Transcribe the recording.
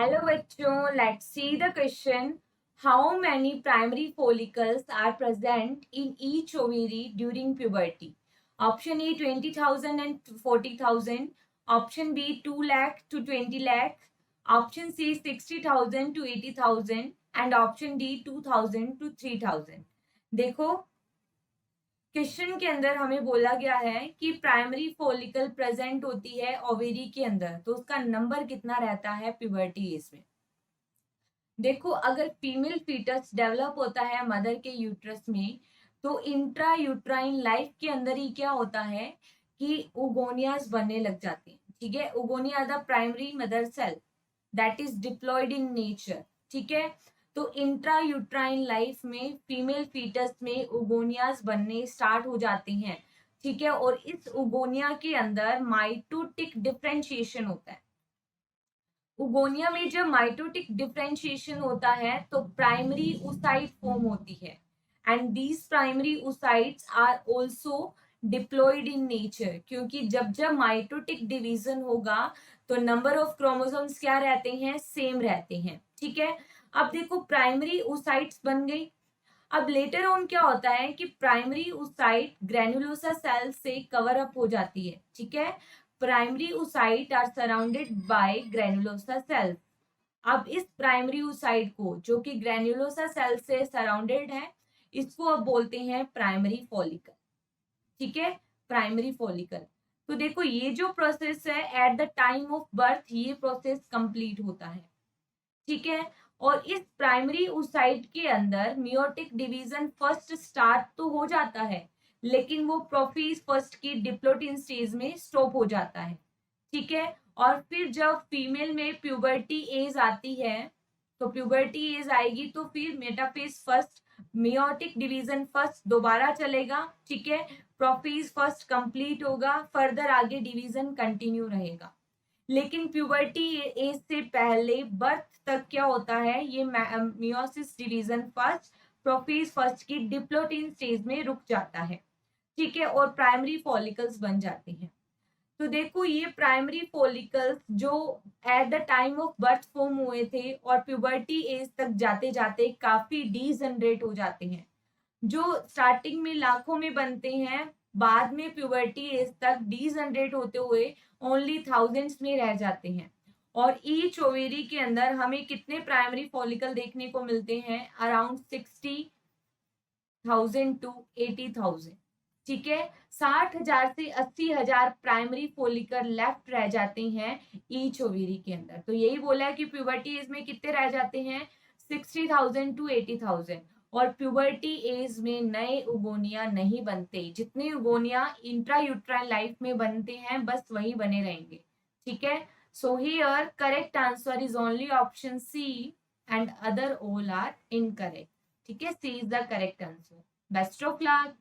Hello बच्चों, let's see the question. How many primary follicles are present in each ovary during puberty? Option A 20,000 and 40,000, option B 2 lakh to 20 lakh, option C 60,000 to 80,000 and option D 2,000 to 3,000. देखो, question के अंदर हमें बोला गया है कि primary follicle present होती है ओवेरी के अंदर, तो उसका नंबर कितना रहता है प्यूबर्टी एज में. देखो, अगर फीमेल फीटस डेवलप होता है मदर के यूट्रस में, तो इंट्रा यूट्राइन लाइफ के अंदर ही क्या होता है कि ओगोनियाज बनने लग जाते हैं. ठीक है, oogonia the primary mother cell that is diploid in nature. ठीक है, तो इंट्रा यूट्राइन लाइफ में फीमेल फीटस में ओगोनियाज बनने स्टार्ट हो जाते हैं. ठीक है, और इस ओगोनिया के अंदर माइटोटिक डिफरेंशिएशन होता है. उगोनिया में जब माइटोटिक डिफरेंशिएशन होता है तो प्राइमरी oocyte फॉर्म होती है, and these primary oocytes are also diploid in nature. क्योंकि जब जब माइटोटिक डिवीजन होगा तो नंबर ऑफ क्रोमोसोम्स क्या रहते हैं, सेम रहते हैं. ठीक है, अब देखो प्राइमरी oocytes बन गई. अब लेटर ऑन क्या होता है कि प्राइमरी oocyte ग्रेन्युलोसा सेल से कवर अप हो जाती है. ठीक है, primary oocyte are surrounded by granulosa cells. अब इस प्राइमरी oocyte को, जो कि ग्रेन्युलोसा सेल से सराउंडेड है, इसको अब बोलते हैं प्राइमरी फॉलिकल. ठीक है, प्राइमरी फॉलिकल. तो देखो, ये जो प्रोसेस है at the time of birth, ये प्रोसेस कंप्लीट होता है. ठीक है, और इस प्राइमरी oocyte के अंदर मियोटिक डिवीजन फर्स्ट स्टार्ट तो हो जाता है, लेकिन वो प्रोफेज फर्स्ट की डिप्लोटिन स्टेज में स्टॉप हो जाता है. ठीक है, और फिर जब फीमेल में प्यूबर्टी एज आती है, तो प्यूबर्टी एज आएगी तो फिर metaphase first, meiotic division first दोबारा चलेगा. ठीक है, प्रोफेज फर्स्ट कंप्लीट होगा, फर्दर आगे डिवीजन कंटिन्यू रहेगा. लेकिन प्यूबर्टी एज से पहले बर्थ तक क्या होता है, ये meiosis division first, prophase first की डिप्लोटिन स्टेज में रुक जाता है. ठीक है, और प्राइमरी फॉलिकल्स बन जाते हैं. तो देखो, ये प्राइमरी फॉलिकल्स जो at the time of birth form हुए थे और प्यूबर्टी एज तक जाते जाते काफी डीजनरेट हो जाते हैं. जो स्टार्टिंग में लाखों में बनते हैं, बाद में प्यूबर्टी एज तक डीजनरेट होते हुए ओनली थाउजेंड्स में रह जाते हैं. और ईच ओवेरी के अंदर हमें कितने प्राइमरी फॉलिकल देखने को मिलते हैं, अराउंड 60,000 to 80,000. ठीक है, 60,000 से 80,000 प्राइमरी फॉलिकल लेफ्ट रह जाते हैं ईच ओवेरी के अंदर. तो यही बोला है कि प्यूबर्टी एज में कितने रह जाते हैं, 60,000 to 80,000. और प्यूबर्टी एज में नए उगोनिया नहीं बनते. जितने उगोनिया इंट्रा यूट्राइन लाइफ में बनते हैं, बस वही बने रहेंगे. ठीक है, so here correct answer is only option C and other all are incorrect. ठीक है, C is the correct answer. Best of luck.